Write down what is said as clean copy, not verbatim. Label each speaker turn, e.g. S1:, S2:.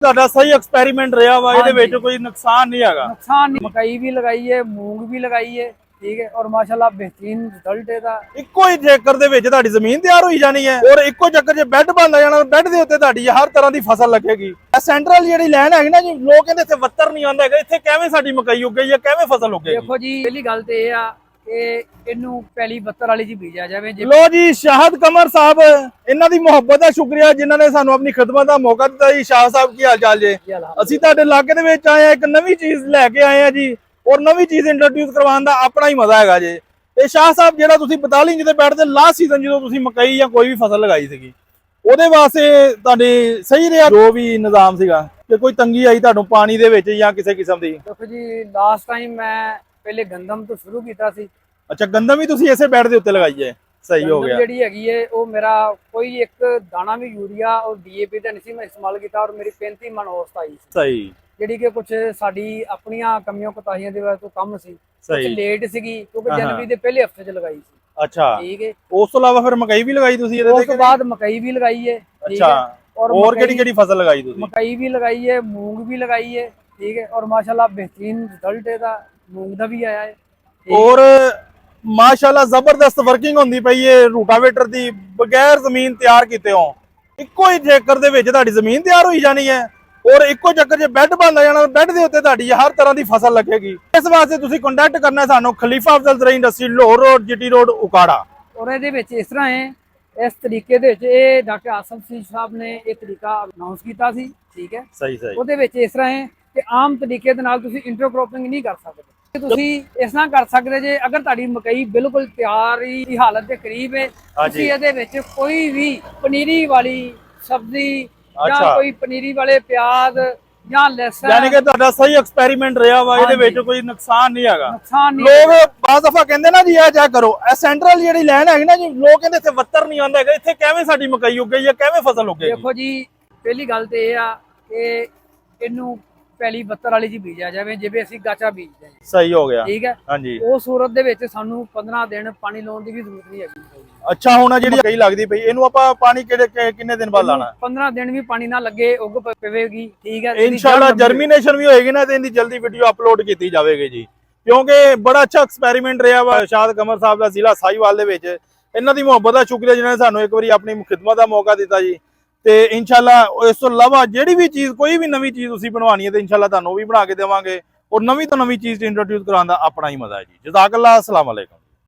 S1: ਤੁਹਾਡਾ ਸਹੀ ਐਕਸਪੈਰੀਮੈਂਟ ਰਿਹਾ ਵਾ, ਇਹਦੇ ਵਿੱਚ ਕੋਈ ਨੁਕਸਾਨ ਨਹੀਂ ਹੈਗਾ।
S2: नुकसान नहीं, मकई भी लगाई है, मूंग भी लगाई है, ठीक है। और माशाल्लाह बेहतरीन रिजल्ट है।
S1: ਇੱਕੋ ਹੀ ਚੱਕਰ ਦੇ ਵਿੱਚ ਤੁਹਾਡੀ ਜ਼ਮੀਨ ਤਿਆਰ ਹੋਈ ਜਾਣੀ ਹੈ ਔਰ ਇੱਕੋ ਚੱਕਰ 'ਚ ਬੈੱਡ ਬਣਦਾ ਜਾਣਾ, ਬੈੱਡ ਦੇ ਉੱਤੇ ਤੁਹਾਡੀ ਹਰ ਤਰ੍ਹਾਂ ਦੀ ਫਸਲ ਲੱਗੇਗੀ। ਇਹ ਸੈਂਟਰਲ ਜਿਹੜੀ ਲਾਈਨ ਹੈਗੀ ਨਾ ਜੀ, ਲੋਕ ਕਹਿੰਦੇ ਇੱਥੇ ਵੱਤਰ ਨਹੀਂ ਆਉਂਦਾ ਹੈਗਾ, ਇੱਥੇ ਕਿਵੇਂ ਸਾਡੀ ਮਕਈ ਉੱਗੇਗੀ ਜਾਂ ਕਿਵੇਂ ਫਸਲ ਉੱਗੇਗੀ।
S2: देखो जी पहली गल तो यह आ कि इनू पहली 72 वाली जी बीजा जाए।
S1: ਲੋ ਜੀ ਸ਼ਾਹਦ ਕਮਰ ਸਾਹਿਬ, ਇਹਨਾਂ ਦੀ ਮੁਹੱਬਤ ਦਾ ਸ਼ੁਕਰੀਆ ਜਿਨ੍ਹਾਂ ਨੇ ਸਾਨੂੰ ਆਪਣੀ ਖਿਦਮਤ ਦਾ ਮੌਕਾ ਦਿੱਤਾ ਜੀ। ਸ਼ਾਹ ਸਾਹਿਬ ਕੀ ਹਾਲ ਚਾਲ ਜੇ? ਅਸੀਂ ਤੁਹਾਡੇ ਇਲਾਕੇ ਦੇ ਵਿੱਚ ਆਏ ਆ, ਇੱਕ ਨਵੀਂ ਚੀਜ਼ ਲੈ ਕੇ ਆਏ ਆ ਜੀ ਔਰ ਨਵੀਂ ਚੀਜ਼ ਇੰਟਰੋਡਿਊਸ ਕਰਵਾਉਣ ਦਾ ਆਪਣਾ ਹੀ ਮਜ਼ਾ ਹੈਗਾ ਜੇ। ਤੇ ਸ਼ਾਹ ਸਾਹਿਬ ਜਿਹੜਾ ਤੁਸੀਂ 42 ਇੰਚ ਦੇ ਬੈੱਡ ਤੇ ਲਾਸਟ ਸੀਜ਼ਨ ਜਦੋਂ ਤੁਸੀਂ ਮਕਈ ਜਾਂ ਕੋਈ ਵੀ ਫਸਲ ਲਗਾਈ ਸੀਗੀ, ਉਹਦੇ ਵਾਸਤੇ ਤੁਹਾਡੇ ਸਹੀ ਰਿਹਾ ਜੋ ਵੀ ਨਿਜ਼ਾਮ ਸੀਗਾ ਕਿ ਕੋਈ ਤੰਗੀ ਆਈ ਤੁਹਾਨੂੰ ਪਾਣੀ ਦੇ ਵਿੱਚ ਜਾਂ ਕਿਸੇ ਕਿਸਮ ਦੀ?
S2: देखो जी लास्ट टाइम मैं पहले गंदम तो शुरू किया सी।
S1: ਅੱਛਾ, ਗੰਦਮ ਵੀ ਤੁਸੀਂ ਇਸੇ ਬੈੱਡ ਦੇ ਉੱਤੇ ਲਗਾਈ ਹੈ? ਸਹੀ ਹੋ ਗਿਆ।
S2: ਜਿਹੜੀ ਹੈਗੀ ਹੈ ਉਹ ਮੇਰਾ ਕੋਈ ਇੱਕ ਦਾਣਾ ਵੀ ਯੂਰੀਆ ਔਰ ਡੀਏਪੀ ਦਾ ਨਹੀਂ ਸੀ ਮੈਂ ਇਸਤੇਮਾਲ ਕੀਤਾ ਔਰ ਮੇਰੀ 35 ਮਣ ਔਸਤ ਆਈ ਸੀ।
S1: ਸਹੀ।
S2: ਜਿਹੜੀ ਕਿ ਕੁਝ ਸਾਡੀ ਆਪਣੀਆਂ ਕਮੀਆਂ ਕੋਤਾਹੀਆਂ ਦੇ ਵਜ੍ਹਾ ਤੋਂ ਕੰਮ ਸੀ, ਕੁਝ
S1: ਸਹੀ
S2: ਲੇਟ ਸੀਗੀ ਕਿਉਂਕਿ ਜਨਵਰੀ ਦੇ ਪਹਿਲੇ ਹਫਤੇ 'ਚ ਲਗਾਈ ਸੀ।
S1: ਅੱਛਾ,
S2: ਠੀਕ ਹੈ।
S1: ਉਸ ਤੋਂ ਇਲਾਵਾ ਫਿਰ ਮਕਈ ਵੀ ਲਗਾਈ ਤੁਸੀਂ ਇਹਦੇ ਤੇ?
S2: ਉਸ ਤੋਂ ਬਾਅਦ ਮਕਈ ਵੀ ਲਗਾਈ ਹੈ। ਠੀਕ
S1: ਅੱਛਾ,
S2: ਹੈ। और
S1: और केड़ी केड़ी फसल लगाई तुसी?
S2: मकई भी लगाई है, मूंग भी लगाई है, ठीक है। और माशाल्लाह बेहतरीन रिजल्ट है, मूंग का भी आया है।
S1: और माशाल्लाह जबरदस्त वर्किंग होंदी पई है रूटावेटर दी, बगैर जमीन तैयार कीते हो। इक्को ही चक्कर दे विच तुहाडी जमीन तैयार होई जानी है और इक्को चक्कर च बैड बनदा जाना, बैड दे उत्ते तुहाडी हर तरह दी फसल लगेगी। इस वास्ते तुसी कांटेक्ट करना है सानू खलीफा अफजल जरई industry, Lahore road, GT road, उकाड़ा।
S2: और ਇਹਦੇ ਵਿੱਚ ਇਸ ਤਰ੍ਹਾਂ ਹੈ, इस तरीके ਦੇ ਵਿੱਚ ਇਹ ਡਾਕਟਰ ਆਸਮ ਸਿੰਘ ਸਾਹਿਬ ਨੇ ਇਹ ਤਰੀਕਾ ਅਨਾਉਂਸ ਕੀਤਾ ਸੀ। ਠੀਕ ਹੈ।
S1: ਸਹੀ ਸਹੀ।
S2: ਉਹਦੇ ਵਿੱਚ ਇਸ ਤਰ੍ਹਾਂ ਹੈ ਕਿ ਆਮ ਤਰੀਕੇ ਦੇ ਨਾਲ ਤੁਸੀਂ ਇੰਟਰਕ੍ਰੋਪਿੰਗ ਨਹੀਂ ਕਰ ਸਕਦੇ। ਤੁਸੀਂ ਇਸ ਤਰ੍ਹਾਂ ਕਰ ਸਕਦੇ ਜੇ ਅਗਰ ਤੁਹਾਡੀ ਮਕਈ ਬਿਲਕੁਲ ਤਿਆਰੀ ਦੀ ਹਾਲਤ ਦੇ ਕਰੀਬ ਹੈ, ਤੁਸੀਂ ਇਹਦੇ ਵਿੱਚ ਕੋਈ ਵੀ ਪਨੀਰੀ ਵਾਲੀ ਸਬਜ਼ੀ ਜਾਂ ਕੋਈ ਪਨੀਰੀ ਵਾਲੇ ਪਿਆਜ਼ ਜਾਂ ਲਸਣ,
S1: ਯਾਨੀ ਕਿ ਤੁਹਾਡਾ ਸਹੀ ਐਕਸਪੈਰੀਮੈਂਟ ਰਿਹਾ ਵਾ, ਇਹਦੇ ਵਿੱਚ ਕੋਈ ਨੁਕਸਾਨ ਨਹੀਂ ਹੈਗਾ।
S2: ਨੁਕਸਾਨ ਨਹੀਂ।
S1: ਲੋਕ ਬਾਜ਼ ਦਫਾ ਕਹਿੰਦੇ ਨਾ ਜੀ ਇਹ ਚੈੱਕ ਕਰੋ, ਇਹ ਸੈਂਟਰਲ ਜਿਹੜੀ ਲਾਈਨ ਹੈਗੀ ਨਾ ਜੀ, ਲੋਕ ਕਹਿੰਦੇ ਇੱਥੇ ਵੱਤਰ ਨਹੀਂ ਆਉਂਦਾ ਹੈਗਾ, ਇੱਥੇ ਕਿਵੇਂ ਸਾਡੀ ਮਕਈ ਉੱਗੇਗੀ ਜਾਂ ਕਿਵੇਂ ਫਸਲ ਉੱਗੇਗੀ।
S2: ਦੇਖੋ ਜੀ ਪਹਿਲੀ ਗੱਲ ਤੇ ਇਹ ਆ ਕਿ ਇਹਨੂੰ ਪਹਿਲੀ 72 ਵਾਲੀ ਜੀ ਬੀਜਿਆ ਜਾਵੇ ਜਿਵੇਂ ਅਸੀਂ ਗਾਚਾ ਬੀਜਦੇ ਹਾਂ।
S1: ਸਹੀ ਹੋ ਗਿਆ।
S2: ਠੀਕ ਹੈ।
S1: ਹਾਂਜੀ।
S2: ਉਹ ਸੂਰਤ ਦੇ ਵਿੱਚ ਸਾਨੂੰ 15 ਦਿਨ ਪਾਣੀ ਲਾਉਣ ਦੀ ਵੀ ਜ਼ਰੂਰਤ ਨਹੀਂ ਹੈਗੀ।
S1: ਅੱਛਾ, ਹੁਣ ਜਿਹੜੀ ਮਕਈ ਲੱਗਦੀ ਪਈ ਇਹਨੂੰ ਆਪਾਂ ਪਾਣੀ ਕਿੰਨੇ ਦਿਨ ਬਾਅਦ ਲਾਣਾ?
S2: 15 ਦਿਨ ਵੀ ਪਾਣੀ ਨਾ ਲੱਗੇ ਉੱਗ ਪਵੇਗੀ। ਠੀਕ ਹੈ।
S1: ਇਨਸ਼ਾਅੱਲਾ ਜਰਮੀਨੇਸ਼ਨ ਵੀ ਹੋਏਗੀ ਨਾ ਤੇ ਇਹਦੀ ਜਲਦੀ ਵੀਡੀਓ ਅਪਲੋਡ ਕੀਤੀ ਜਾਵੇਗੀ ਜੀ, ਕਿਉਂਕਿ ਬੜਾ ਅੱਛਾ ਐਕਸਪੈਰੀਮੈਂਟ ਰਿਹਾ ਵਾ ਸ਼ਾਹਦ ਕਮਰ ਸਾਹਿਬ ਦਾ ਜ਼ਿਲ੍ਹਾ ਸਾਹੀਵਾਲ ਦੇ ਵਿੱਚ। ਇਹਨਾਂ ਦੀ ਮੁਹੱਬਤ ਦਾ ਸ਼ੁਕਰੀਆ ਜਿਨ੍ਹਾਂ ਨੇ ਸਾਨੂੰ ਇੱਕ ਵਾਰੀ ਆਪਣੀ ਖਿਦਮਤ ਦਾ ਮੌਕਾ ਦਿੱਤਾ ਜੀ। ਤੇ ਇਨਸ਼ਾਅੱਲਾ ਇਸ ਤੋਂ ਇਲਾਵਾ ਜਿਹੜੀ ਵੀ ਚੀਜ਼ ਕੋਈ ਵੀ ਨਵੀਂ ਚੀਜ਼ ਤੁਸੀਂ ਬਣਵਾਉਣੀ ਹੈ ਤੇ ਇਨਸ਼ਾਅੱਲਾ ਤੁਹਾਨੂੰ ਉਹ ਵੀ ਬਣਾ ਕੇ ਦੇਵਾਂਗੇ ਔਰ ਨਵੀਂ ਤੋਂ ਨਵੀਂ ਚੀਜ਼ ਇੰਟਰੋਡਿਊਸ ਕਰਾਉਣ ਦਾ ਆਪਣਾ ਹੀ ਮਜ਼ਾ ਹੈ ਜੀ। ਜਜ਼ਾਕੱਲਾ, ਅਸਲਾਮ ਅਲੈਕੁਮ।